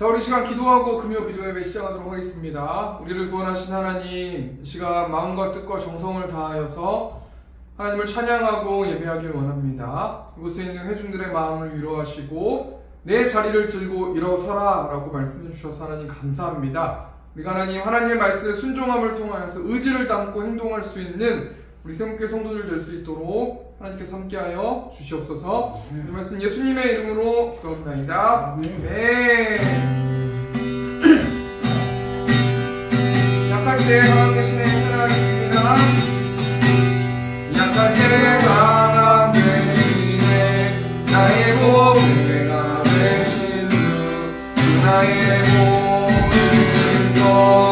자, 우리 시간 기도하고 금요 기도 예배 시작하도록 하겠습니다. 우리를 구원하신 하나님, 이 시간 마음과 뜻과 정성을 다하여서 하나님을 찬양하고 예배하길 원합니다. 이곳에 있는 회중들의 마음을 위로하시고 내 자리를 들고 일어서라 라고 말씀해 주셔서 하나님 감사합니다. 우리가 하나님의 말씀에 순종함을 통하여서 의지를 담고 행동할 수 있는 우리 세문교회 성도들 될 수 있도록 하나님께서 함께하여 주시옵소서. 이 말씀 예수님의 이름으로 기도합니다. 약할 때 강한 대신에 찬양하겠습니다. 약할 때 강한 대신에 나의 보배가 되신 주 나의 모든 것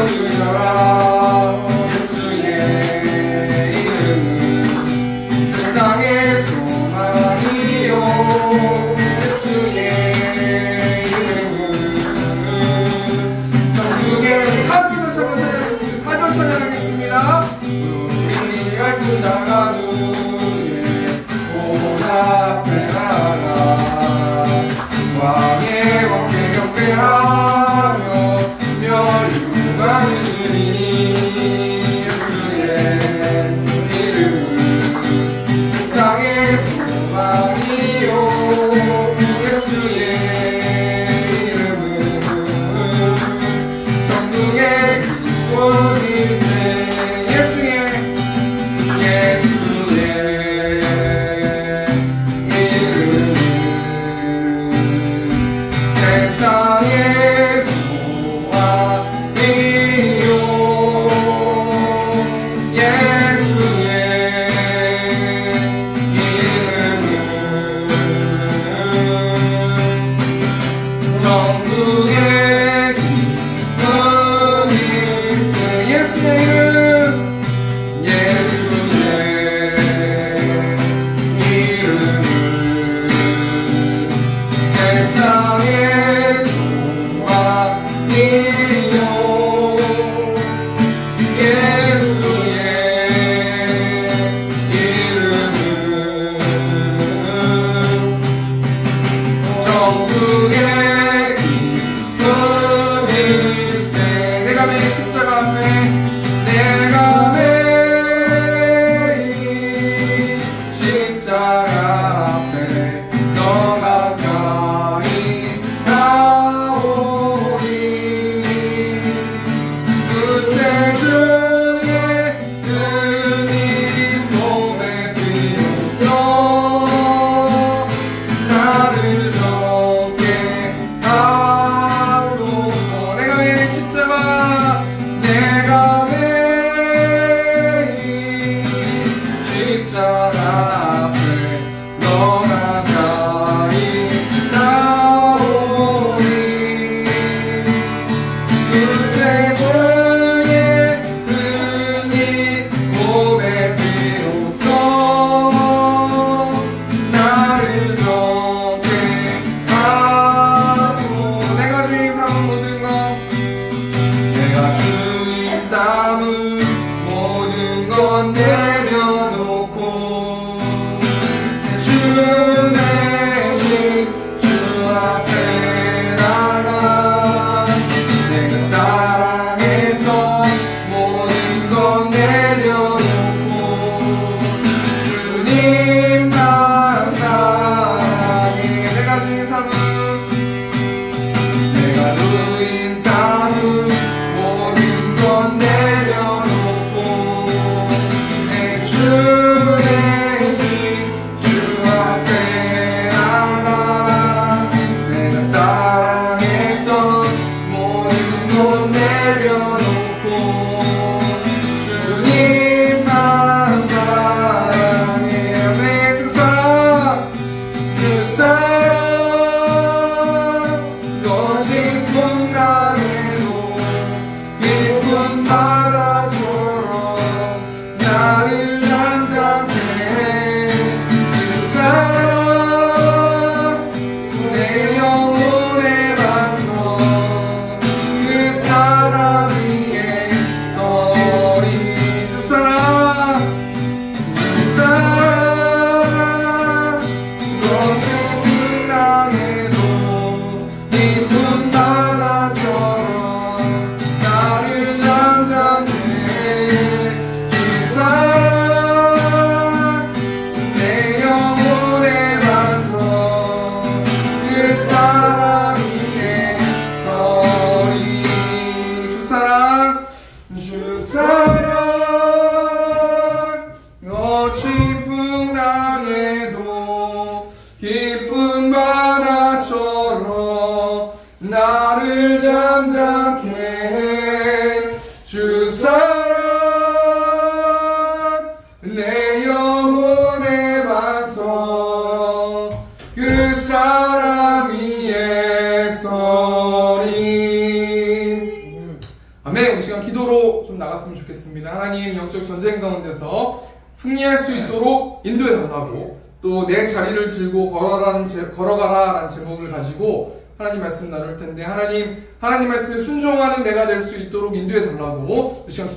누려라 예수의 이름은 세상의 소망이요 예수의 이름은 전국의 사절 다시 한번 사절 찬양하겠습니다. 우리가 나가는 앞에 나가 왕의 왕께 경배하며 멸류관을 예수의 이름은 세상의 소망이요 예수의 이름은 전국의 기쁨이세 예수의 세상의 소망이요 예수의 이름은 전국의 기쁨일세 예수의 이름 예수의 이름은 세상의 기쁜 바다처럼 나를 남자 기도로 좀 나갔으면 좋겠습니다. 하나님 영적 전쟁 가운데서 승리할 수 있도록 인도해 달라고, 또 내 자리를 들고 걸어가라라는 제목을 가지고 하나님 말씀 나눌 텐데, 하나님 말씀에 순종하는 내가 될 수 있도록 인도해 달라고 이 시간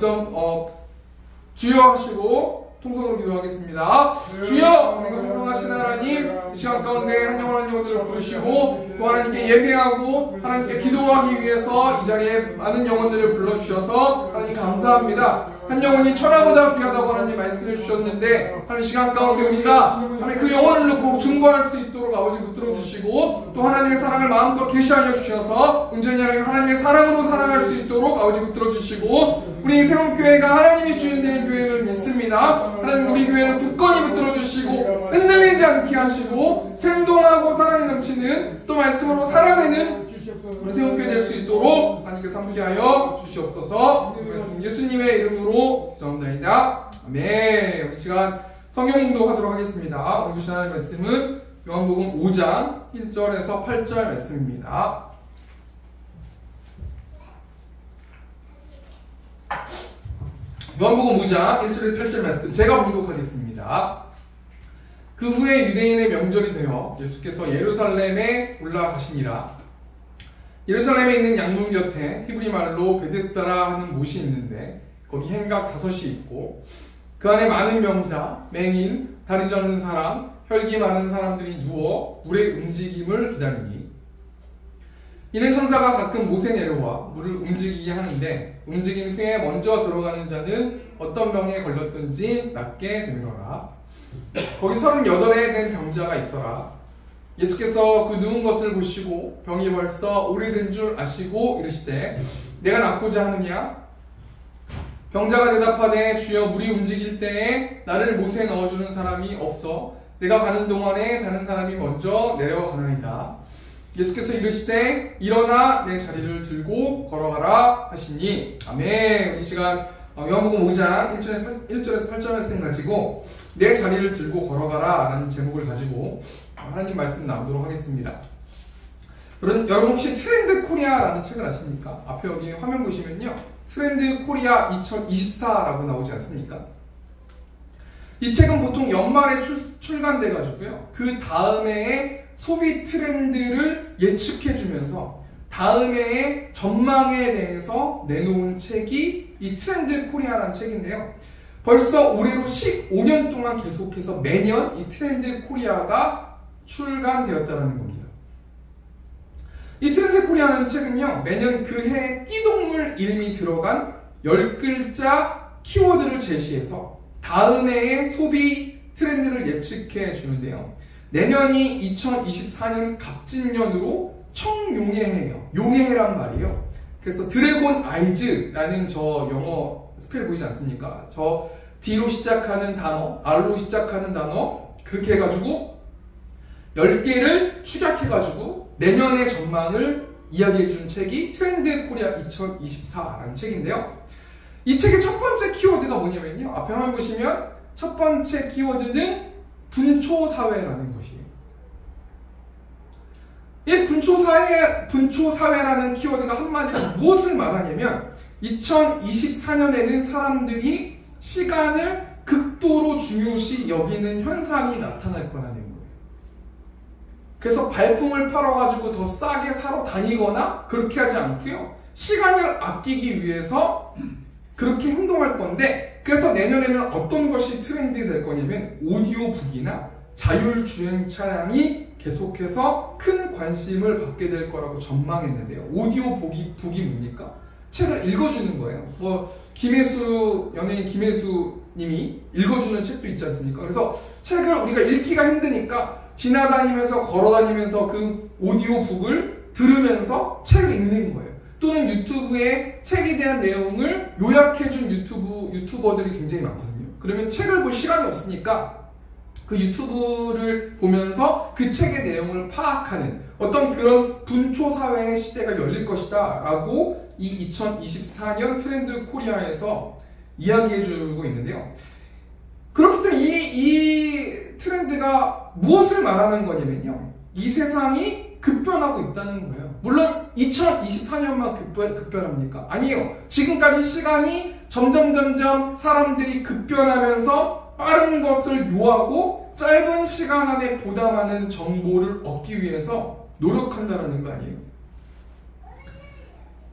주여 하시고 통성으로 기도하겠습니다. 주여, 우리가 통성하신 하나님, 이 시간 가운데 한 영혼 한 영혼들을 부르시고 또 하나님께 예배하고 하나님께 기도하기 위해서 이 자리에 많은 영혼들을 불러주셔서 하나님 감사합니다. 한 영혼이 천하보다 귀하다고 하나님 말씀해 주셨는데, 하나님 시간 가운데 우리가 하나님 그 영혼을 놓고 증거할 수 있도록 아버지 붙들어 주시고, 또 하나님의 사랑을 마음껏 계시하여 주셔서 온전히 하나님의 사랑으로 살아갈 수 있도록 아버지 붙들어 주시고, 우리 세움교회가 하나님이 주인 된 교회를 믿습니다. 하나님 우리 교회는 굳건히 붙들어 주시고 흔들리지 않게 하시고 생동하고 사랑이 넘치는 또 말씀으로 살아내는 우리 세움교회 될 수 있도록 하나님께서 함께하여 주시옵소서. 말씀 예수님의 이름으로 기도합니다. 아멘. 이 시간 성경 공독하도록 하겠습니다. 오늘 주신 하나님의 말씀은 요한복음 5장 1절에서 8절 말씀입니다. 요한복음 5장 1절에서 8절 말씀 제가 봉독하겠습니다. 그 후에 유대인의 명절이 되어 예수께서 예루살렘에 올라가시니라. 예루살렘에 있는 양문 곁에 히브리 말로 베데스다라 하는 못이 있는데 거기 행각 5이 있고 그 안에 많은 명자, 맹인, 다리 저는 사람, 혈기 많은 사람들이 누워 물의 움직임을 기다리니, 이는 천사가 가끔 못에 내려와 물을 움직이게 하는데 움직인 후에 먼저 들어가는 자는 어떤 병에 걸렸든지 낫게 되밀어라. 거기 38에 된 병자가 있더라. 예수께서 그 누운 것을 보시고 병이 벌써 오래된 줄 아시고 이르시되 내가 낫고자 하느냐? 병자가 대답하되 주여, 물이 움직일 때에 나를 못에 넣어주는 사람이 없어 내가 가는 동안에 다른 사람이 먼저 내려가나이다. 예수께서 이르시되 일어나 내 자리를 들고 걸어가라 하시니. 아멘. 이 시간 요한복음 5장 1절에서 8절 말씀 가지고 내 자리를 들고 걸어가라 라는 제목을 가지고 하나님 말씀 나누도록 하겠습니다. 여러분 혹시 트렌드 코리아라는 책을 아십니까? 앞에 여기 화면 보시면요, 트렌드 코리아 2024라고 나오지 않습니까? 이 책은 보통 연말에 출간돼 가지고요, 그 다음해의 소비 트렌드를 예측해주면서 다음 해의 전망에 대해서 내놓은 책이 이 트렌드 코리아라는 책인데요, 벌써 올해로 15년 동안 계속해서 매년 이 트렌드 코리아가 출간되었다는 겁니다. 이 트렌드 코리아라는 책은요, 매년 그 해의 띠동물 이름이 들어간 10글자 키워드를 제시해서 다음 해의 소비 트렌드를 예측해 주는데요, 내년이 2024년 갑진년으로 청용해해예요. 용해해란 말이에요. 그래서 드래곤 아이즈라는 저 영어 스펠 보이지 않습니까? 저 D로 시작하는 단어, R로 시작하는 단어, 그렇게 해가지고 10개를 축약해가지고 내년의 전망을 이야기해주는 책이 트렌드 코리아 2024라는 책인데요, 이 책의 첫 번째 키워드가 뭐냐면요, 앞에 화면 보시면 첫 번째 키워드는 분초사회라는 것이에요. 이 분초사회라는 키워드가 한마디로 무엇을 말하냐면 2024년에는 사람들이 시간을 극도로 중요시 여기는 현상이 나타날 거라는 거예요. 그래서 발품을 팔아가지고 더 싸게 사러 다니거나 그렇게 하지 않고요, 시간을 아끼기 위해서 그렇게 행동할 건데, 그래서 내년에는 어떤 것이 트렌드 될 거냐면 오디오북이나 자율주행 차량이 계속해서 큰 관심을 받게 될 거라고 전망했는데요. 오디오북이 뭡니까? 책을 읽어주는 거예요. 연예인 김혜수 님이 읽어주는 책도 있지 않습니까? 그래서 책을 우리가 읽기가 힘드니까 지나다니면서 걸어다니면서 그 오디오북을 들으면서 책을 읽는 거예요. 또는 유튜브에 책에 대한 내용을 요약해준 유튜버들이 굉장히 많거든요. 그러면 책을 볼 시간이 없으니까 그 유튜브를 보면서 그 책의 내용을 파악하는 어떤 그런 분초사회의 시대가 열릴 것이다 라고 이 2024년 트렌드 코리아에서 이야기해주고 있는데요, 그렇기 때문에 이 트렌드가 무엇을 말하는 거냐면요, 이 세상이 급변하고 있다는 거예요. 물론 2024년만 급변합니까? 아니에요. 지금까지 시간이 점점 사람들이 급변하면서 빠른 것을 요하고 짧은 시간 안에 보다 많은 정보를 얻기 위해서 노력한다는 거 아니에요.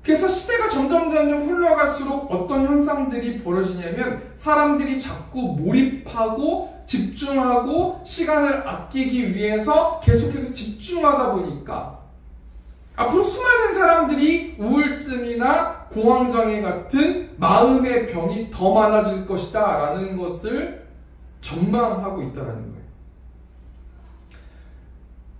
그래서 시대가 점점 흘러갈수록 어떤 현상들이 벌어지냐면 사람들이 자꾸 몰입하고 집중하고 시간을 아끼기 위해서 계속해서 집중하다 보니까 앞으로 수많은 사람들이 우울증이나 공황장애 같은 마음의 병이 더 많아질 것이다 라는 것을 전망하고 있다는 거예요.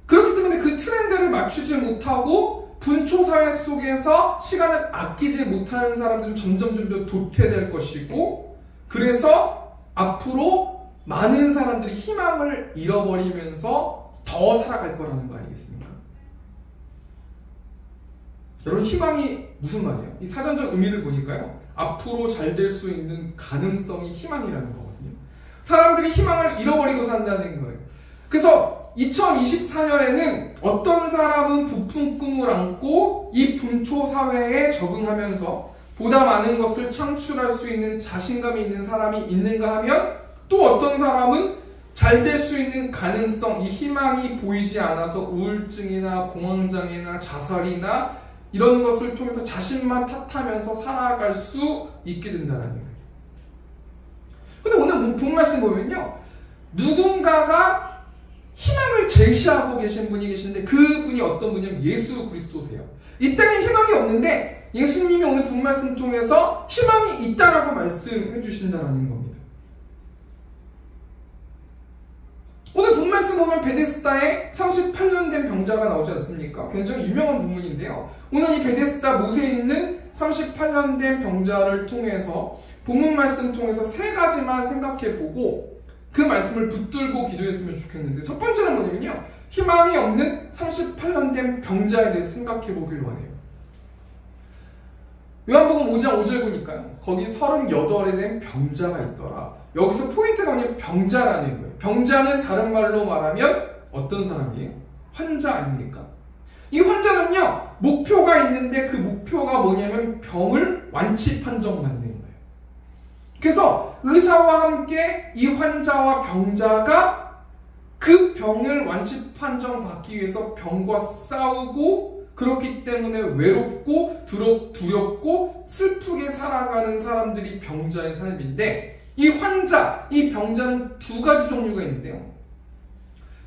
그렇기 때문에 그 트렌드를 맞추지 못하고 분초사회 속에서 시간을 아끼지 못하는 사람들은 점점 도태될 것이고, 그래서 앞으로 많은 사람들이 희망을 잃어버리면서 더 살아갈 거라는 거 아니겠습니까? 여러분, 희망이 무슨 말이에요? 이 사전적 의미를 보니까요, 앞으로 잘 될 수 있는 가능성이 희망이라는 거거든요. 사람들이 희망을 잃어버리고 산다는 거예요. 그래서 2024년에는 어떤 사람은 부푼 꿈을 안고 이 분초 사회에 적응하면서 보다 많은 것을 창출할 수 있는 자신감이 있는 사람이 있는가 하면, 또 어떤 사람은 잘 될 수 있는 가능성, 이 희망이 보이지 않아서 우울증이나 공황장애나 자살이나 이런 것을 통해서 자신만 탓하면서 살아갈 수 있게 된다는 거예요. 근데 오늘 본 말씀 보면요, 누군가가 희망을 제시하고 계신 분이 계신데 그분이 어떤 분이냐면 예수 그리스도세요. 이 땅에 희망이 없는데 예수님이 오늘 본 말씀 통해서 희망이 있다라고 말씀해 주신다는 겁니다. 오늘 본 말씀 보면 베데스다에 38년 된 병자가 나오지 않습니까? 굉장히 유명한 본문인데요. 오늘 이 베데스다 못에 있는 38년 된 병자를 통해서 본문 말씀 통해서 세 가지만 생각해보고 그 말씀을 붙들고 기도했으면 좋겠는데, 첫 번째는 뭐냐면요, 희망이 없는 38년 된 병자에 대해서 생각해 보길 원해요. 요한복음 5장 5절 보니까요, 거기 38에 된 병자가 있더라. 여기서 포인트가 뭐냐면 병자라는 거예요. 병자는 다른 말로 말하면 어떤 사람이에요? 환자 아닙니까? 이 환자는요, 목표가 있는데 그 목표가 뭐냐면 병을 완치 판정받는 거예요. 그래서 의사와 함께 이 환자와 병자가 그 병을 완치 판정받기 위해서 병과 싸우고, 그렇기 때문에 외롭고 두렵고 슬프게 살아가는 사람들이 병자의 삶인데, 이 환자, 이 병자는 두 가지 종류가 있는데요.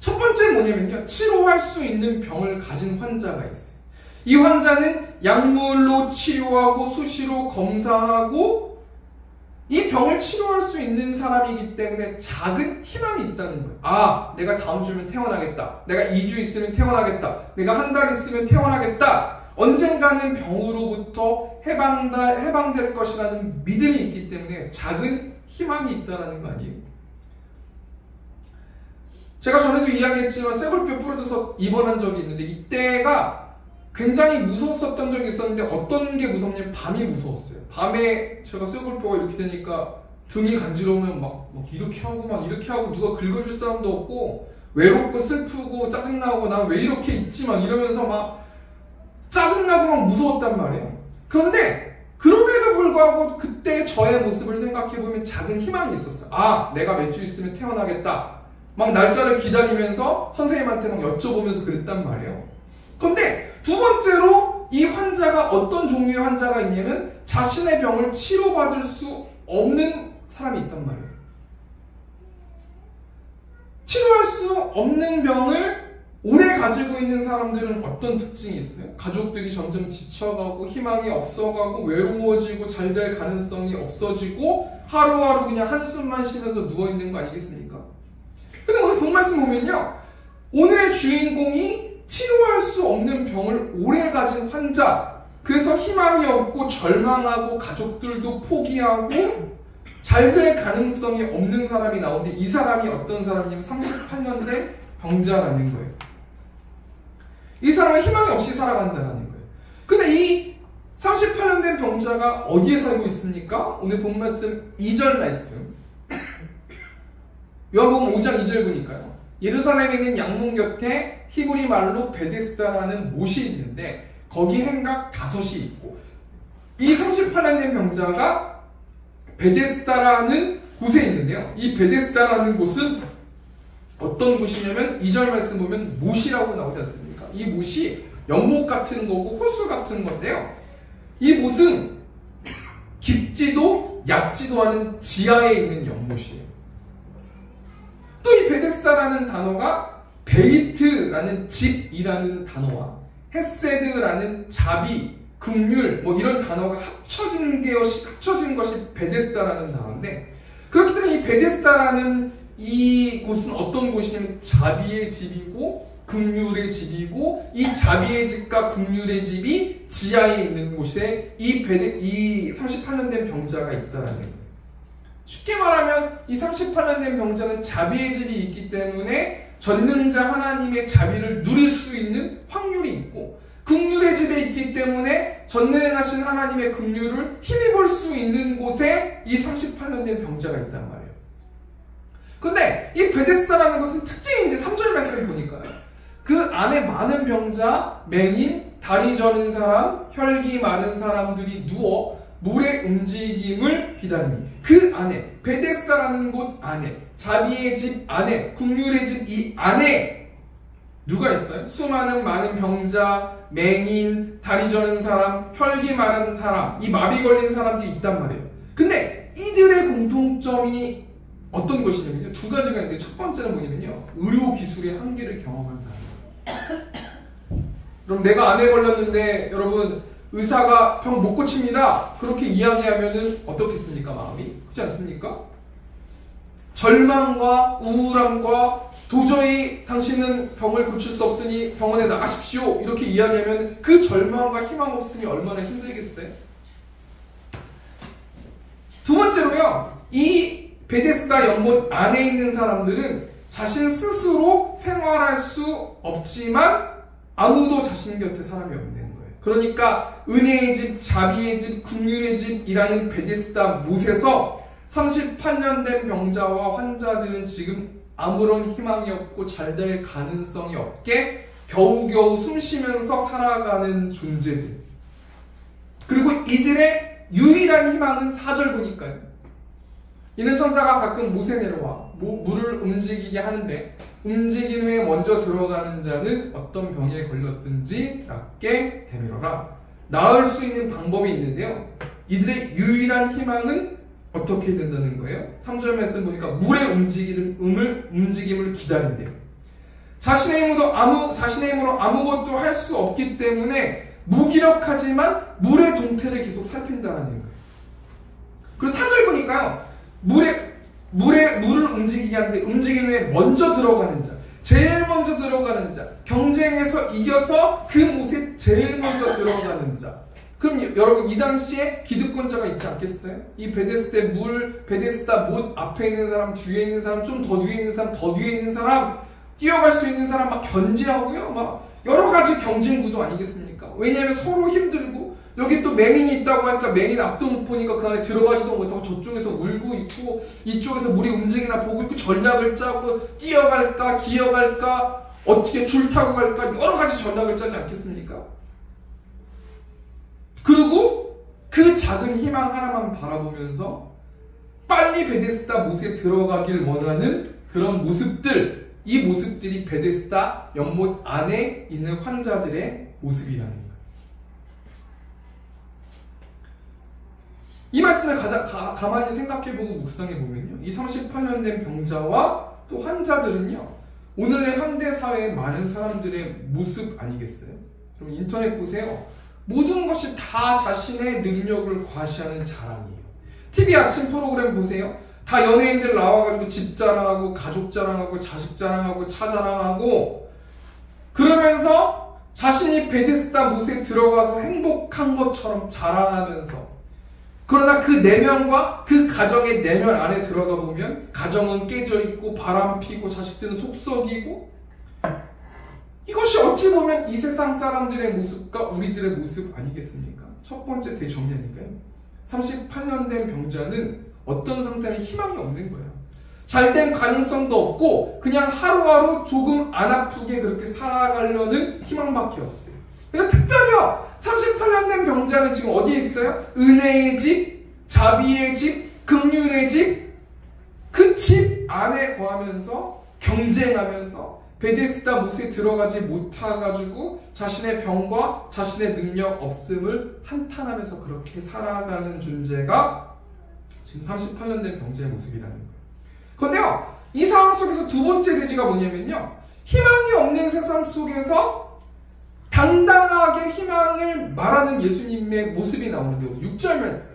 첫 번째 뭐냐면요, 치료할 수 있는 병을 가진 환자가 있어요. 이 환자는 약물로 치료하고 수시로 검사하고 이 병을 치료할 수 있는 사람이기 때문에 작은 희망이 있다는 거예요. 아, 내가 다음 주면 퇴원하겠다. 내가 2주 있으면 퇴원하겠다. 내가 한 달 있으면 퇴원하겠다. 언젠가는 병으로부터 해방될 것이라는 믿음이 있기 때문에 작은 희망이 있다는 거 아니에요. 제가 전에도 이야기했지만 쇠골뼈 부러져서 입원한 적이 있는데 이때가 굉장히 무서웠었던 적이 있었는데, 어떤 게 무섭냐면 밤이 무서웠어요. 밤에 제가 쇠골뼈가 이렇게 되니까 등이 간지러우면 막 이렇게 하고 막 이렇게 하고, 누가 긁어줄 사람도 없고 외롭고 슬프고 짜증나고 난 왜 이렇게 있지 막 이러면서 막 짜증나고 막 무서웠단 말이에요. 그런데 그럼에도 불구하고 그때 저의 모습을 생각해보면 작은 희망이 있었어요. 아, 내가 몇 주 있으면 퇴원하겠다. 막 날짜를 기다리면서 선생님한테 막 여쭤보면서 그랬단 말이에요. 그런데 두 번째로 이 환자가 어떤 종류의 환자가 있냐면 자신의 병을 치료받을 수 없는 사람이 있단 말이에요. 치료할 수 없는 병을 오래 가지고 있는 사람들은 어떤 특징이 있어요? 가족들이 점점 지쳐가고 희망이 없어가고 외로워지고 잘 될 가능성이 없어지고 하루하루 그냥 한숨만 쉬면서 누워있는 거 아니겠습니까? 근데 오늘 본 말씀 보면요, 오늘의 주인공이 치료할 수 없는 병을 오래 가진 환자, 그래서 희망이 없고 절망하고 가족들도 포기하고 잘 될 가능성이 없는 사람이 나오는데, 이 사람이 어떤 사람이냐면 38년 된 병자라는 거예요. 이 사람은 희망이 없이 살아간다는 거예요. 근데 이 38년 된 병자가 어디에 살고 있습니까? 오늘 본 말씀 2절 말씀, 요한복음 5장 2절 보니까요, 예루살렘에 있는 양문 곁에 히브리 말로 베데스다라는 못이 있는데 거기 행각 5이 있고 이 38년 된 병자가 베데스다라는 곳에 있는데요. 이 베데스다라는 곳은 어떤 곳이냐면 2절 말씀 보면 못이라고 나오지 않습니까? 이 못이 연못 같은 거고 호수 같은 건데요. 이 못은 깊지도 얕지도 않은 지하에 있는 연못이에요. 또 이 베데스다라는 단어가 베이트라는 집이라는 단어와 헤세드라는 자비, 긍휼 뭐 이런 단어가 합쳐진 것이 베데스다라는 단어인데 그렇기 때문에 이 베데스다라는 이 곳은 어떤 곳이냐면 자비의 집이고 긍휼의 집이고 이 자비의 집과 긍휼의 집이 지하에 있는 곳에 이 38년 된 병자가 있다라는 거예요. 쉽게 말하면 이 38년 된 병자는 자비의 집이 있기 때문에 전능자 하나님의 자비를 누릴 수 있는 확률이 있고 긍휼의 집에 있기 때문에 전능하신 하나님의 긍휼을 힘입을 수 있는 곳에 이 38년 된 병자가 있단 말이에요. 근데 이 베데스다라는 것은 특징인데 3절 말씀을 보니까요. 그 안에 많은 병자, 맹인, 다리 저는 사람, 혈기 많은 사람들이 누워 물의 움직임을 기다리니 그 안에 베데스다라는 곳 안에 자비의 집 안에 긍휼의 집 이 안에 누가 있어요? 수많은 많은 병자, 맹인, 다리 저는 사람, 혈기 많은 사람, 이 마비 걸린 사람들이 있단 말이에요. 근데 이들의 공통점이 어떤 것이냐면요. 2가지가 있는데 첫 번째는 뭐냐면요. 의료 기술의 한계를 경험한 사람이에요. 그럼 내가 암에 걸렸는데 여러분 의사가 병 못 고칩니다. 그렇게 이야기하면은 어떻겠습니까? 마음이 그렇지 않습니까? 절망과 우울함과 도저히 당신은 병을 고칠 수 없으니 병원에 나가십시오. 이렇게 이야기하면 그 절망과 희망 없음이 얼마나 힘들겠어요? 두 번째로요. 이 베데스다 연못 안에 있는 사람들은 자신 스스로 생활할 수 없지만 아무도 자신 곁에 사람이 없는 거예요. 그러니까 은혜의 집, 자비의 집, 긍휼의 집이라는 베데스다 못에서 38년 된 병자와 환자들은 지금 아무런 희망이 없고 잘 될 가능성이 없게 겨우겨우 숨쉬면서 살아가는 존재들. 그리고 이들의 유일한 희망은 4절 보니까요. 이는 천사가 가끔 못에 내려와 물을 움직이게 하는데 움직인 후에 먼저 들어가는 자는 어떤 병에 걸렸든지 낫게 되밀어라. 나을 수 있는 방법이 있는데요. 이들의 유일한 희망은 어떻게 된다는 거예요? 3절 말씀 보니까 물의 움직임을 기다린대요. 자신의 힘으로 아무것도 할 수 없기 때문에 무기력하지만 물의 동태를 계속 살핀다는 거예요. 그리고 4절 보니까요. 물을 움직이게 하는데 움직인 후에 먼저 들어가는 자, 제일 먼저 들어가는 자, 경쟁에서 이겨서 그 못에 제일 먼저 들어가는 자. 그럼 여러분 이 당시에 기득권자가 있지 않겠어요? 이 베데스다 못 앞에 있는 사람, 뒤에 있는 사람, 좀 더 뒤에 있는 사람, 더 뒤에 있는 사람, 뛰어갈 수 있는 사람 막 견제하고요. 막 여러 가지 경쟁 구도 아니겠습니까? 왜냐하면 서로 힘들고 여기 또 맹인이 있다고 하니까 맹인 앞도 못 보니까 그 안에 들어가지도 못하고 저쪽에서 울고 있고 이쪽에서 물이 움직이나 보고 있고 전략을 짜고 뛰어갈까 기어갈까 어떻게 줄 타고 갈까 여러 가지 전략을 짜지 않겠습니까? 그리고 그 작은 희망 하나만 바라보면서 빨리 베데스다 못에 들어가길 원하는 그런 모습들, 이 모습들이 베데스다 연못 안에 있는 환자들의 모습이라는 거예요. 이 말씀을 가만히 생각해보고 묵상해보면요. 이 38년 된 병자와 또 환자들은요. 오늘의 현대사회의 많은 사람들의 모습 아니겠어요? 그럼 인터넷 보세요. 모든 것이 다 자신의 능력을 과시하는 자랑이에요. TV 아침 프로그램 보세요. 다 연예인들 나와가지고 집 자랑하고 가족 자랑하고 자식 자랑하고 차 자랑하고 그러면서 자신이 베데스다 못에 들어가서 행복한 것처럼 자랑하면서 그러나 그 내면과 그 가정의 내면 안에 들어가 보면 가정은 깨져 있고 바람 피고 자식들은 속썩이고 이것이 어찌 보면 이 세상 사람들의 모습과 우리들의 모습 아니겠습니까? 첫 번째 대정례니까요. 38년 된 병자는 어떤 상태는 희망이 없는 거예요. 잘된 가능성도 없고 그냥 하루하루 조금 안 아프게 그렇게 살아가려는 희망밖에 없어요. 그러니까 특별히요, 38년 된 병자는 지금 어디에 있어요? 은혜의 집, 자비의 집, 긍휼의 집, 그 집 안에 거하면서 경쟁하면서 베데스다 못에 들어가지 못해가지고 자신의 병과 자신의 능력 없음을 한탄하면서 그렇게 살아가는 존재가 지금 38년 된 병자의 모습이라는 거예요. 그런데요, 이 상황 속에서 두 번째 대지가 뭐냐면요, 희망이 없는 세상 속에서 당당하게 희망을 말하는 예수님의 모습이 나오는데요. 6절 말씀.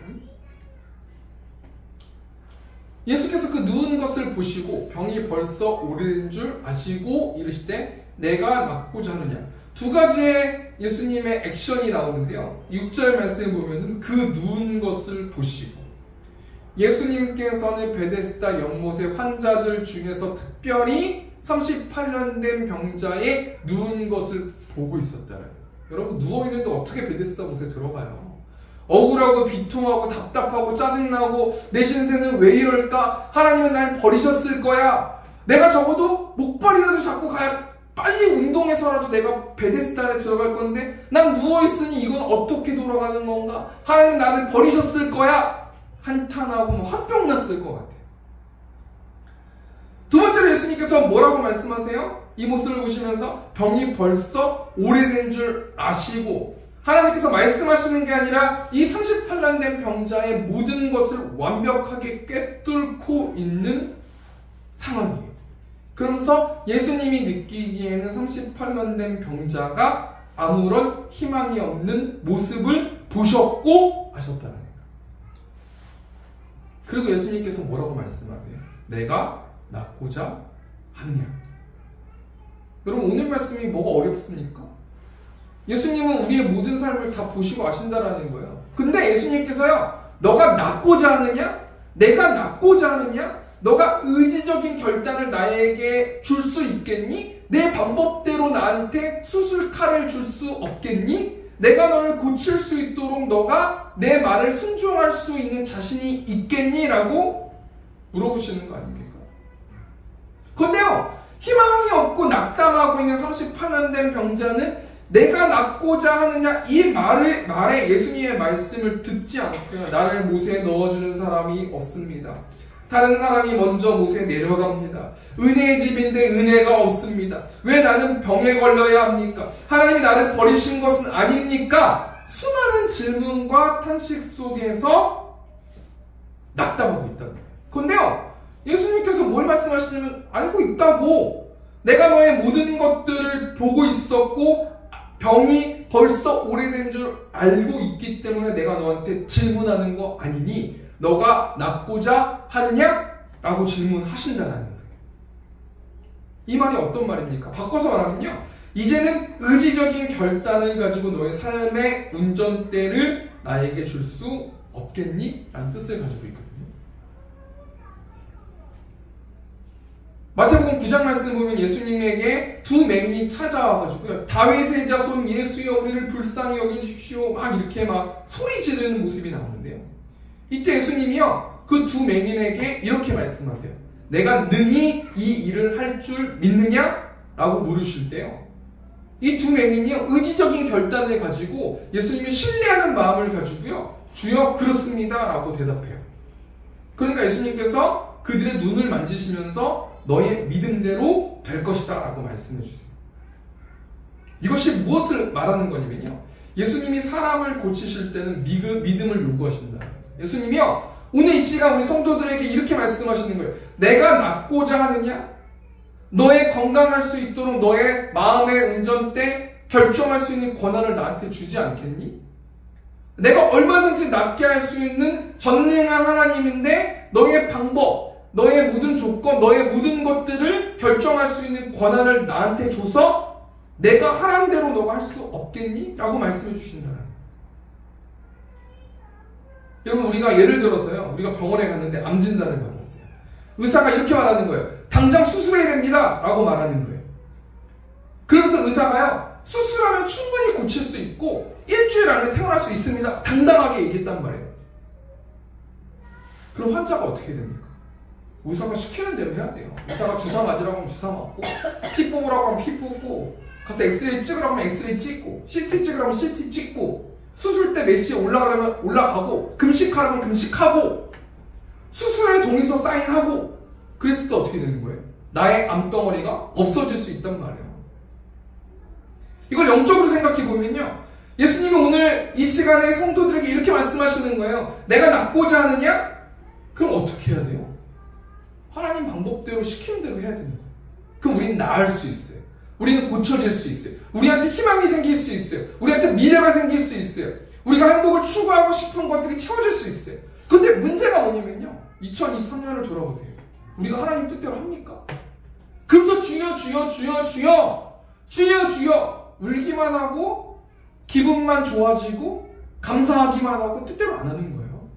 예수께서 그 누운 것을 보시고 병이 벌써 오래된 줄 아시고 이르시되 내가 낫고자 하느냐. 두 가지의 예수님의 액션이 나오는데요. 6절 말씀을 보면 그 누운 것을 보시고, 예수님께서는 베데스다 연못의 환자들 중에서 특별히 38년 된 병자의 누운 것을 보고 있었다는 거예요. 여러분, 누워있는데 어떻게 베데스다 못에 들어가요? 억울하고 비통하고 답답하고 짜증나고 내 신세는 왜 이럴까? 하나님은 날 버리셨을 거야. 내가 적어도 목발이라도 잡고 가야 빨리 운동해서라도 내가 베데스다에 들어갈 건데 난 누워있으니 이건 어떻게 돌아가는 건가? 하나님 나를 버리셨을 거야. 한탄하고 화병 났을 것 같아요. 두 번째로 예수님께서 뭐라고 말씀하세요? 이 모습을 보시면서 병이 벌써 오래된 줄 아시고, 하나님께서 말씀하시는 게 아니라 이 38년 된 병자의 모든 것을 완벽하게 꿰뚫고 있는 상황이에요. 그러면서 예수님이 느끼기에는 38년 된 병자가 아무런 희망이 없는 모습을 보셨고 아셨다는 거예요. 그리고 예수님께서 뭐라고 말씀하세요? 내가 낫고자 하느냐. 여러분, 오늘 말씀이 뭐가 어렵습니까? 예수님은 우리의 모든 삶을 다 보시고 아신다라는 거예요. 근데 예수님께서요, 너가 낫고자 하느냐? 내가 낫고자 하느냐? 너가 의지적인 결단을 나에게 줄 수 있겠니? 내 방법대로 나한테 수술칼을 줄 수 없겠니? 내가 너를 고칠 수 있도록 너가 내 말을 순종할 수 있는 자신이 있겠니? 라고 물어보시는 거 아닙니까? 그런데요, 희망이 없고 낙담하고 있는 38년 된 병자는 내가 낫고자 하느냐 이 말에 예수님의 말씀을 듣지 않고요, 나를 못에 넣어주는 사람이 없습니다. 다른 사람이 먼저 못에 내려갑니다. 은혜의 집인데 은혜가 없습니다. 왜 나는 병에 걸려야 합니까? 하나님이 나를 버리신 것은 아닙니까? 수많은 질문과 탄식 속에서 낙담하고 있다는 거예요. 그런데요, 예수님께서 뭘 말씀하시냐면, 알고 있다고. 내가 너의 모든 것들을 보고 있었고 병이 벌써 오래된 줄 알고 있기 때문에 내가 너한테 질문하는 거 아니니 너가 낫고자 하느냐? 라고 질문하신다는 거예요. 이 말이 어떤 말입니까? 바꿔서 말하면요, 이제는 의지적인 결단을 가지고 너의 삶의 운전대를 나에게 줄 수 없겠니? 라는 뜻을 가지고 있거든요. 마태복음 9장 말씀 보면 예수님에게 두 맹인이 찾아와가지고요, 다윗의 자손 예수여 우리를 불쌍히 여겨주십시오 막 이렇게 막 소리 지르는 모습이 나오는데요, 이때 예수님이요 그 두 맹인에게 이렇게 말씀하세요. 내가 능히 이 일을 할 줄 믿느냐? 라고 물으실 때요, 이 두 맹인이요 의지적인 결단을 가지고 예수님이 신뢰하는 마음을 가지고요, 주여 그렇습니다 라고 대답해요. 그러니까 예수님께서 그들의 눈을 만지시면서 너의 믿음대로 될 것이다 라고 말씀해 주세요. 이것이 무엇을 말하는 거냐면요, 예수님이 사람을 고치실 때는 믿음을 요구하신다. 예수님이요 오늘 이 시간 우리 성도들에게 이렇게 말씀하시는 거예요. 내가 낫고자 하느냐? 너의 건강할 수 있도록 너의 마음의 운전대 결정할 수 있는 권한을 나한테 주지 않겠니? 내가 얼마든지 낫게 할 수 있는 전능한 하나님인데 너의 방법, 너의 모든 조건, 너의 모든 것들을 결정할 수 있는 권한을 나한테 줘서 내가 하라는 대로 너가 할 수 없겠니? 라고 말씀해 주신다는 거예요. 여러분, 우리가 예를 들어서요, 우리가 병원에 갔는데 암 진단을 받았어요. 의사가 이렇게 말하는 거예요. 당장 수술해야 됩니다 라고 말하는 거예요. 그러면서 의사가요, 수술하면 충분히 고칠 수 있고 일주일 안에 퇴원할 수 있습니다 당당하게 얘기했단 말이에요. 그럼 환자가 어떻게 됩니까? 의사가 시키는 대로 해야 돼요. 의사가 주사 맞으라고 하면 주사 맞고, 피 뽑으라고 하면 피 뽑고, 가서 엑스레이 찍으라고 하면 엑스레이 찍고, CT 찍으라고 하면 CT 찍고, 수술대 몇 시에 올라가려면 올라가고, 금식하라면 금식하고, 수술에 동의서 사인하고, 그랬을 때 어떻게 되는 거예요? 나의 암덩어리가 없어질 수 있단 말이에요. 이걸 영적으로 생각해 보면요, 예수님은 오늘 이 시간에 성도들에게 이렇게 말씀하시는 거예요. 내가 낫고자 하느냐? 그럼 어떻게 해야 돼요? 하나님 방법대로 시키는 대로 해야 되는 거예요. 그럼 우리는 나을 수 있어요. 우리는 고쳐질 수 있어요. 우리한테 희망이 생길 수 있어요. 우리한테 미래가 생길 수 있어요. 우리가 행복을 추구하고 싶은 것들이 채워질 수 있어요. 근데 문제가 뭐냐면요, 2023년을 돌아보세요. 우리가 하나님 뜻대로 합니까? 그래서 주여 주여 주여 주여 주여 주여 울기만 하고 기분만 좋아지고 감사하기만 하고 뜻대로 안 하는 거예요.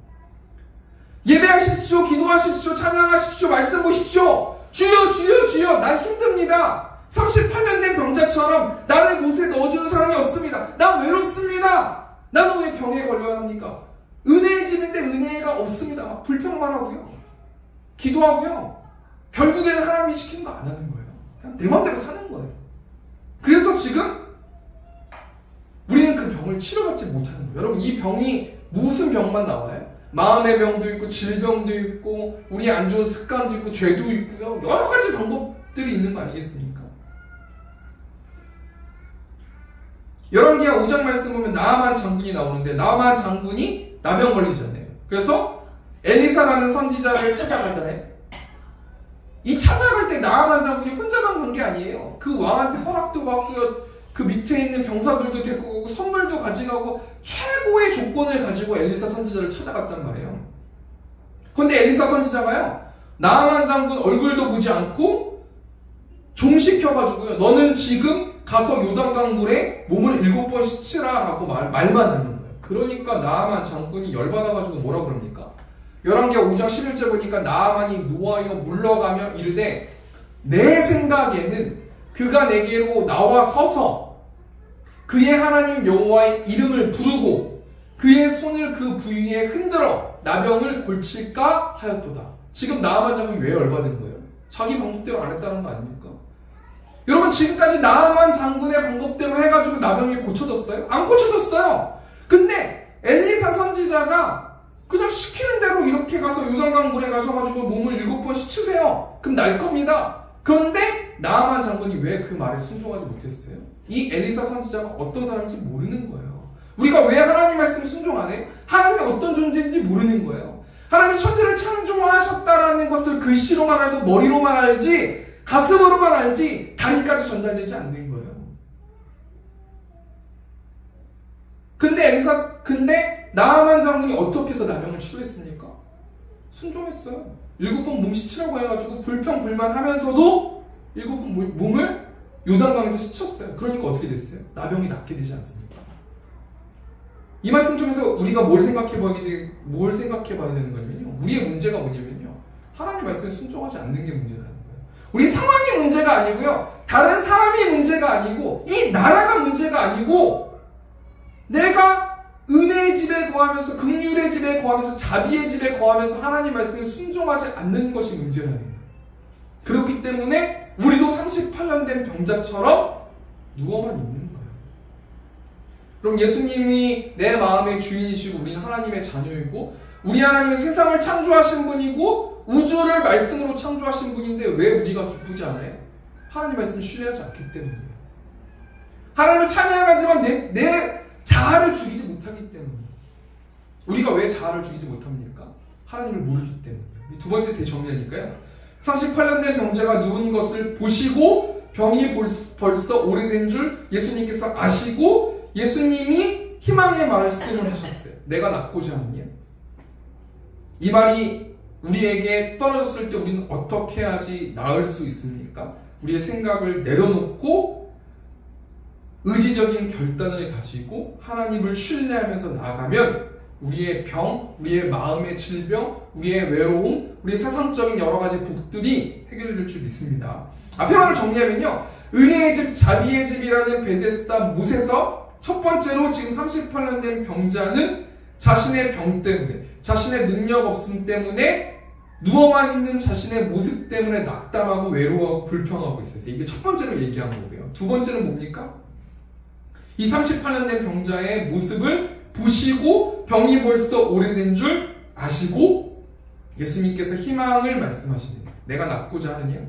예배하십시오, 기도하십시오, 찬양하십시오, 말씀 보십시오. 주여 주여 주여, 난 힘듭니다. 38년 된 병자처럼 나를 못에 넣어주는 사람이 없습니다. 난 외롭습니다. 나는 왜 병에 걸려야 합니까? 은혜의 집인데 은혜가 없습니다. 막 불평만 하고요, 기도하고요, 결국에는 하나님이 시키는 거 안 하는 거예요. 그냥 내 맘대로 사는 거예요. 그래서 지금 우리는 그 병을 치료받지 못하는 거예요. 여러분, 이 병이 무슨 병만 나와요? 마음의 병도 있고, 질병도 있고, 우리의 안 좋은 습관도 있고, 죄도 있고요. 여러 가지 방법들이 있는 거 아니겠습니까? 열왕기하 5장 말씀 보면 나아만 장군이 나오는데, 나아만 장군이 나병 걸리잖아요. 그래서 엘리사라는 선지자를 찾아가잖아요. 이 찾아갈 때 나아만 장군이 혼자만 간 게 아니에요. 그 왕한테 허락도 받고요, 그 밑에 있는 병사들도 데리고 가고 선물도 가져가고 최고의 조건을 가지고 엘리사 선지자를 찾아갔단 말이에요. 그런데 엘리사 선지자가요, 나아만 장군 얼굴도 보지 않고 종시켜가지고요, 너는 지금 가서 요단강 물에 몸을 7번 씻으라 라고 말만 하는 거예요. 그러니까 나아만 장군이 열받아가지고 뭐라 그럽니까? 열왕기하 5장 11절 보니까 나아만이 노하여 물러가며 이르되 내 생각에는 그가 내게로 나와 서서 그의 하나님 여호와의 이름을 부르고 그의 손을 그 부위에 흔들어 나병을 골칠까 하였도다. 지금 나아만 장군이 왜 열받은 거예요? 자기 방법대로 안 했다는 거 아닙니까? 여러분, 지금까지 나아만 장군의 방법대로 해가지고 나병이 고쳐졌어요? 안 고쳐졌어요. 근데 엘리사 선지자가 그냥 시키는 대로 이렇게 가서 요단강 물에 가셔가지고 몸을 7번 씻으세요. 그럼 날 겁니다. 그런데 나아만 장군이 왜 그 말에 순종하지 못했어요? 이 엘리사 선지자가 어떤 사람인지 모르는 거예요. 우리가 왜 하나님 말씀 순종 안 해? 하나님이 어떤 존재인지 모르는 거예요. 하나님이 천지를 창조하셨다라는 것을 글씨로만 알고 머리로만 알지, 가슴으로만 알지 다리까지 전달되지 않는 거예요. 근데 나아만 장군이 어떻게 해서 나병을 치료했습니까? 순종했어요. 7번 몸 씻으라고 해가지고 불평불만하면서도 7번 몸을 요단강에서 씻었어요. 그러니까 어떻게 됐어요? 나병이 낫게 되지 않습니까? 이 말씀 통해서 우리가 뭘 생각해봐야 되는 거냐면요, 우리의 문제가 뭐냐면요, 하나님 말씀에 순종하지 않는 게 문제라는 거예요. 우리 상황이 문제가 아니고요, 다른 사람이 문제가 아니고, 이 나라가 문제가 아니고, 내가 은혜의 집에 거하면서, 긍휼의 집에 거하면서, 자비의 집에 거하면서 하나님 말씀을 순종하지 않는 것이 문제라는 거예요. 그렇기 때문에 우리도 38년 된 병자처럼 누워만 있는 거예요. 그럼 예수님이 내 마음의 주인이시고 우리는 하나님의 자녀이고, 우리 하나님은 세상을 창조하신 분이고 우주를 말씀으로 창조하신 분인데 왜 우리가 기쁘지 않아요? 하나님 말씀 신뢰하지 않기 때문이에요. 하나님을 찬양하지만 내 자아를 죽이지 못하기 때문이에요. 우리가 왜 자아를 죽이지 못합니까? 하나님을 모르기 때문이에요. 두 번째 대정리하니까요, 38년 된 병자가 누운 것을 보시고 병이 벌써 오래된 줄 예수님께서 아시고 예수님이 희망의 말씀을 하셨어요. 내가 낫고자 하느냐? 이 말이 우리에게 떨어졌을 때 우리는 어떻게 해야지 나을 수 있습니까? 우리의 생각을 내려놓고 의지적인 결단을 가지고 하나님을 신뢰하면서 나아가면 우리의 병, 우리의 마음의 질병, 우리의 외로움, 우리의 세상적인 여러 가지 복들이 해결될 줄 믿습니다. 앞에 말을 정리하면요, 은혜의 집, 자비의 집이라는 베데스다 못에서 첫 번째로 지금 38년 된 병자는 자신의 병 때문에, 자신의 능력 없음 때문에 누워만 있는 자신의 모습 때문에 낙담하고 외로워하고 불평하고 있어요. 이게 첫 번째로 얘기한 거고요. 두 번째는 뭡니까? 이 38년 된 병자의 모습을 보시고 병이 벌써 오래된 줄 아시고 예수님께서 희망을 말씀하시는 거예요. 내가 낫고자 하느냐?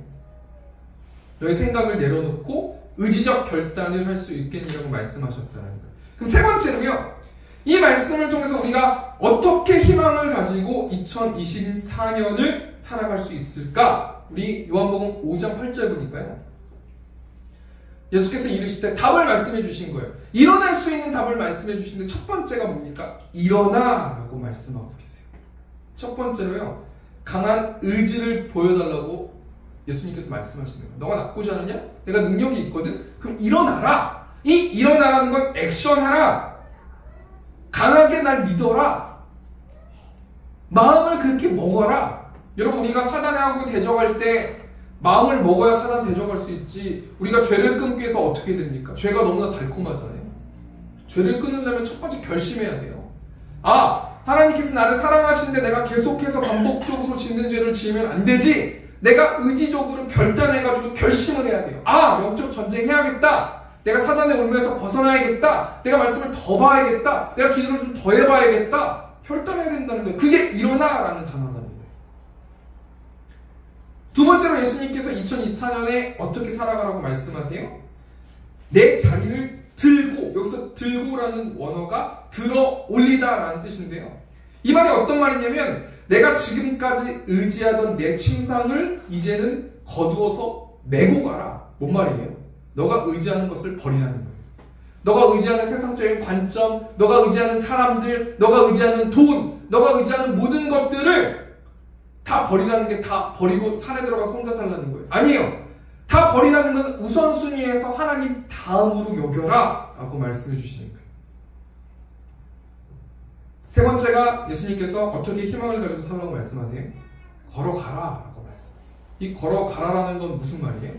너의 생각을 내려놓고 의지적 결단을 할 수 있겠느냐고 말씀하셨다는 거예요. 그럼 세 번째로요. 이 말씀을 통해서 우리가 어떻게 희망을 가지고 2024년을 살아갈 수 있을까? 우리 요한복음 5장 8절 보니까요. 예수께서 이르실 때 답을 말씀해 주신 거예요. 일어날 수 있는 답을 말씀해 주시는데 첫 번째가 뭡니까? 일어나! 라고 말씀하고 계세요. 첫 번째로요. 강한 의지를 보여달라고 예수님께서 말씀하시는 거예요. 너가 낫고자 하느냐? 내가 능력이 있거든? 그럼 일어나라! 이 일어나라는 건 액션하라! 강하게 날 믿어라. 마음을 그렇게 먹어라. 여러분 우리가 사단하고 대적할 때 마음을 먹어야 사단 대적할 수 있지. 우리가 죄를 끊기 위해서 어떻게 됩니까? 죄가 너무나 달콤하잖아요. 죄를 끊으려면 첫 번째 결심해야 돼요. 하나님께서 나를 사랑하시는데 내가 계속해서 반복적으로 짓는 죄를 지으면 안 되지. 내가 의지적으로 결단해가지고 결심을 해야 돼요. 영적 전쟁 해야겠다. 내가 사단의 울면서 벗어나야겠다. 내가 말씀을 더 봐야겠다. 내가 기도를 좀 더 해봐야겠다. 결단해야 된다는 거예요. 그게 일어나라는 단어라는 거예요. 두 번째로 예수님께서 2024년에 어떻게 살아가라고 말씀하세요? 내 자리를 들고, 여기서 들고라는 원어가 들어 올리다라는 뜻인데요. 이 말이 어떤 말이냐면 내가 지금까지 의지하던 내 침상을 이제는 거두어서 메고 가라. 뭔 말이에요? 너가 의지하는 것을 버리라는 거예요. 너가 의지하는 세상적인 관점, 너가 의지하는 사람들, 너가 의지하는 돈, 너가 의지하는 모든 것들을 다 버리라는 게 다 버리고 산에 들어가서 혼자 살라는 거예요. 아니에요. 다 버리라는 건 우선순위에서 하나님 다음으로 여겨라 라고 말씀해 주시는 거예요. 세 번째가 예수님께서 어떻게 희망을 가지고 살라고 말씀하세요? 걸어가라 라고 말씀하세요. 이 걸어가라라는 건 무슨 말이에요?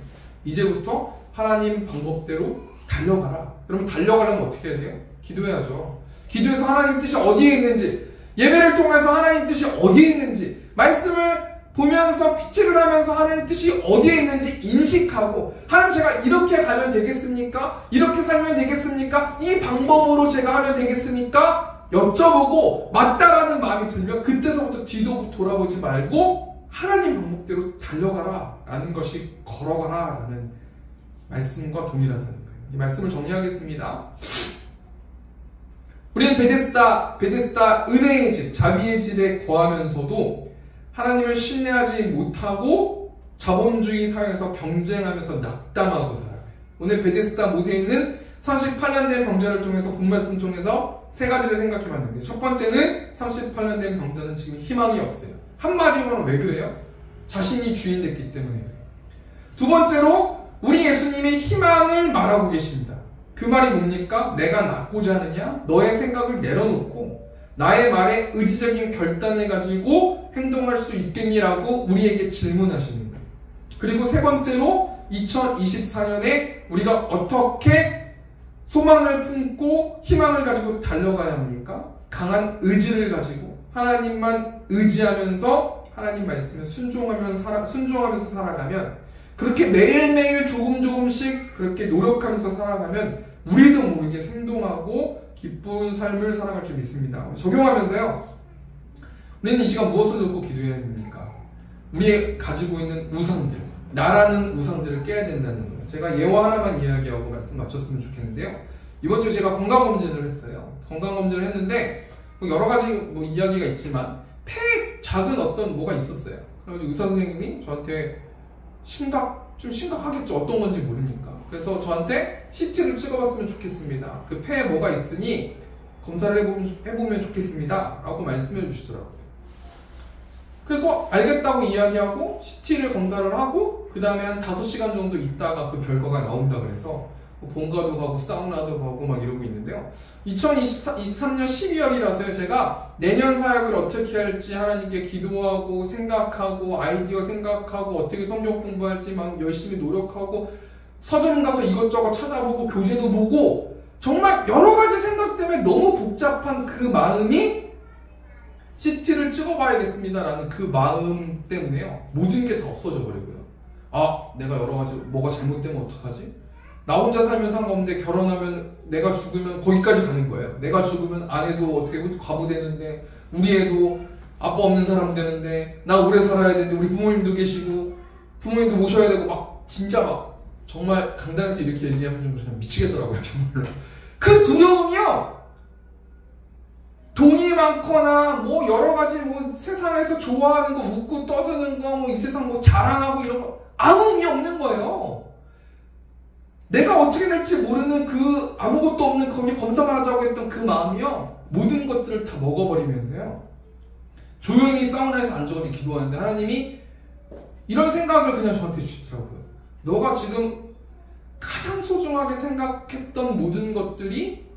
이제부터 하나님 방법대로 달려가라. 그러면 달려가려면 어떻게 해야 돼요? 기도해야죠. 기도해서 하나님 뜻이 어디에 있는지, 예배를 통해서 하나님 뜻이 어디에 있는지, 말씀을 보면서 PT를 하면서 하나님 뜻이 어디에 있는지 인식하고, 하나님 제가 이렇게 가면 되겠습니까? 이렇게 살면 되겠습니까? 이 방법으로 제가 하면 되겠습니까? 여쭤보고 맞다라는 마음이 들면 그때서부터 뒤도 돌아보지 말고 하나님 방법대로 달려가라 라는 것이 걸어가라 라는 말씀과 동일하다는 거예요. 이 말씀을 정리하겠습니다. 우리는 베데스다 은혜의 집, 자비의 집에 거하면서도 하나님을 신뢰하지 못하고 자본주의 사회에서 경쟁하면서 낙담하고 살아요. 오늘 베데스다 못에 있는 38년 된 병자를 통해서 본 말씀 통해서 세 가지를 생각해 봤는데, 첫 번째는 38년 된 병자는 지금 희망이 없어요. 한마디로는 왜 그래요? 자신이 주인 됐기 때문에 그래요. 두 번째로 우리 예수님의 희망을 말하고 계십니다. 그 말이 뭡니까? 내가 낫고자 하느냐? 너의 생각을 내려놓고 나의 말에 의지적인 결단을 가지고 행동할 수 있겠니라고 우리에게 질문하시는 거예요. 그리고 세 번째로 2024년에 우리가 어떻게 소망을 품고 희망을 가지고 달려가야 합니까? 강한 의지를 가지고 하나님만 의지하면서 하나님 말씀에 순종하면서 살아가면, 그렇게 매일매일 조금씩 그렇게 노력하면서 살아가면 우리도 모르게 생동하고 기쁜 삶을 살아갈 줄 믿습니다. 적용하면서요, 우리는 이 시간 무엇을 놓고 기도해야 됩니까? 우리 가지고 있는 우상들, 나라는 우상들을 깨야 된다는 거예요. 제가 예화 하나만 이야기하고 말씀 마쳤으면 좋겠는데요. 이번 주에 제가 건강검진을 했어요. 건강검진을 했는데 여러 가지 이야기가 있지만 폐에 작은 어떤 뭐가 있었어요. 그래가지고 의사 선생님이 저한테 좀 심각하겠죠. 어떤 건지 모르니까. 그래서 저한테 CT를 찍어봤으면 좋겠습니다. 그 폐에 뭐가 있으니 검사를 해보면 좋겠습니다 라고 말씀해 주시더라고요. 그래서 알겠다고 이야기하고 CT를 검사를 하고 그 다음에 한 5시간 정도 있다가 그 결과가 나온다 그래서 본가도 가고 사우나도 가고 막 이러고 있는데요. 2023년 12월이라서요. 제가 내년 사역을 어떻게 할지 하나님께 기도하고 생각하고 아이디어 생각하고 어떻게 성경 공부할지 막 열심히 노력하고 서점 가서 이것저것 찾아보고 교재도 보고 정말 여러 가지 생각 때문에 너무 복잡한 그 마음이 CT를 찍어봐야겠습니다라는 그 마음 때문에요. 모든 게 다 없어져 버리고요. 아, 내가 여러 가지 뭐가 잘못되면 어떡하지? 나 혼자 살면 상관없는데 결혼하면 내가 죽으면 거기까지 가는 거예요. 내가 죽으면 아내도 어떻게 과부되는데 우리 애도 아빠 없는 사람 되는데 나 오래 살아야 되는데 우리 부모님도 계시고 부모님도 모셔야 되고 막 진짜 막 정말 강단에서 이렇게 얘기하면 좀 그렇잖아요. 미치겠더라고요. 정말로. 그 두려움이요. 돈이 많거나 뭐 여러 가지 뭐 세상에서 좋아하는 거 웃고 떠드는 거 뭐 이 세상 뭐 자랑하고 이런 거 아무 의미 없는 거예요. 내가 어떻게 될지 모르는 그 아무것도 없는 거기 검사만 하자고 했던 그 마음이요. 모든 것들을 다 먹어버리면서요. 조용히 사우나에서 앉아가지고 기도하는데 하나님이 이런 생각을 그냥 저한테 주시더라고요. 너가 지금 가장 소중하게 생각했던 모든 것들이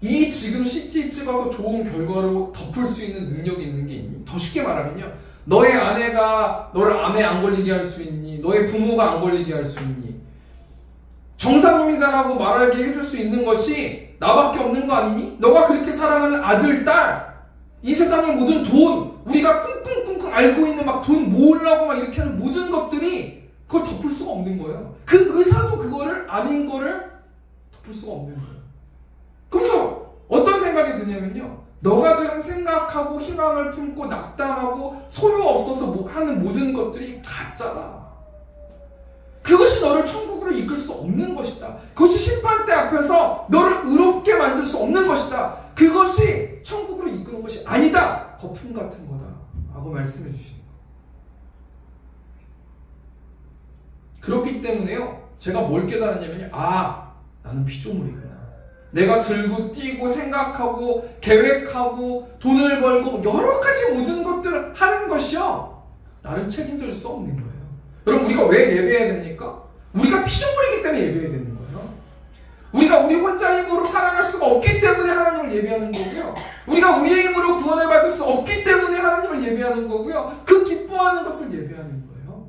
이 지금 CT 찍어서 좋은 결과로 덮을 수 있는 능력이 있는 게 있니? 더 쉽게 말하면요. 너의 아내가 너를 암에 안 걸리게 할 수 있니? 너의 부모가 안 걸리게 할 수 있니? 정상입니다라고 말하게 해줄 수 있는 것이 나밖에 없는 거 아니니? 너가 그렇게 사랑하는 아들, 딸, 이 세상의 모든 돈, 우리가 끙끙끙끙 알고 있는 막 돈 모으려고 막 이렇게 하는 모든 것들이 그걸 덮을 수가 없는 거예요. 그 의사도 그거를 암인 거를 덮을 수가 없는 거예요. 그래서 어떤 생각이 드냐면요. 너가 지금 생각하고 희망을 품고 낙담하고 소유 없어서 하는 모든 것들이 가짜다. 그것이 너를 천국으로 이끌 수 없는 것이다. 그것이 심판대 앞에서 너를 의롭게 만들 수 없는 것이다. 그것이 천국으로 이끄는 것이 아니다. 거품 같은 거다. 라고 말씀해 주시는 거예요. 그렇기 때문에요. 제가 뭘 깨달았냐면요. 아, 나는 피조물이구나. 내가 들고 뛰고 생각하고 계획하고 돈을 벌고 여러 가지 모든 것들을 하는 것이요. 나를 책임질 수 없는 거예요. 여러분 우리가 왜 예배해야 됩니까? 우리가 피조물이기 때문에 예배해야 되는 거예요. 우리가 우리 혼자 힘으로 살아갈 수가 없기 때문에 하나님을 예배하는 거고요. 우리가 우리의 힘으로 구원을 받을 수 없기 때문에 하나님을 예배하는 거고요. 그 기뻐하는 것을 예배하는 거예요.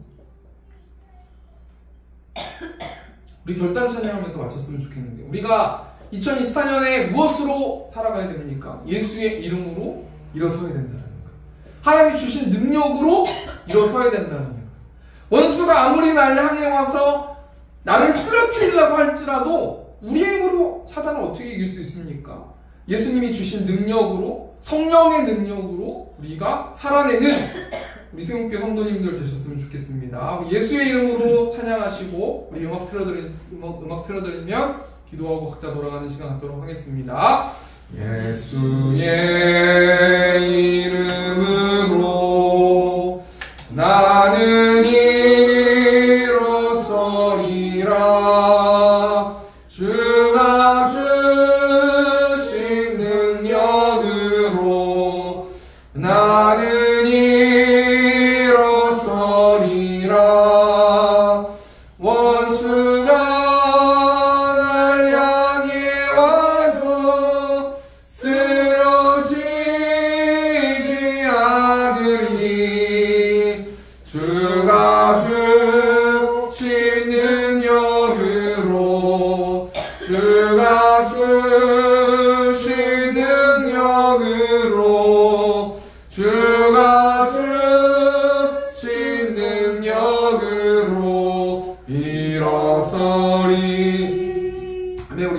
우리 결단 찬양하면서 마쳤으면 좋겠는데 우리가 2024년에 무엇으로 살아가야 됩니까? 예수의 이름으로 일어서야 된다는 거예요. 하나님이 주신 능력으로 일어서야 된다는 거예요. 원수가 아무리 나를 향해 와서 나를 쓰러뜨리려고 할지라도 우리의 힘으로 사단을 어떻게 이길 수 있습니까? 예수님이 주신 능력으로 성령의 능력으로 우리가 살아내는 우리 세운교회 성도님들 되셨으면 좋겠습니다. 우리 예수의 이름으로 찬양하시고 우리 음악 틀어드리면 기도하고 각자 돌아가는 시간 갖도록 하겠습니다. 예수의 이름으로 나는 일어서리라. 주가 주신 능력으로 나는 일어서리라. 원수가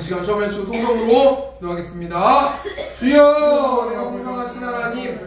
시간 시험에 주 통성으로 기도하겠습니다. 주여, 내가 공평하신 하나님,